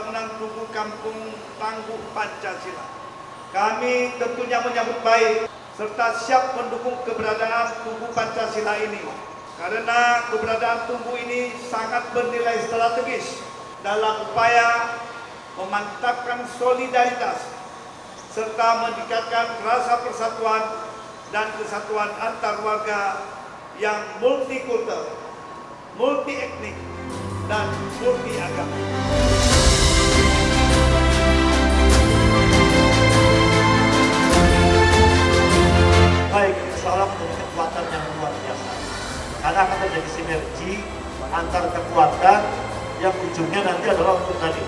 pembangunan Tugu Kampung Tangguh Pancasila. Kami tentunya menyambut baik serta siap mendukung keberadaan Tugu Pancasila ini, karena keberadaan Tugu ini sangat bernilai strategis dalam upaya memantapkan solidaritas serta meningkatkan rasa persatuan dan kesatuan antar warga yang multikultur, multi etnik, dan multi agama. Baik, seolah menjadi kekuatan yang luar biasa. Karena akan terjadi sinergi antar kekuatan yang ujungnya nanti adalah untuk tadi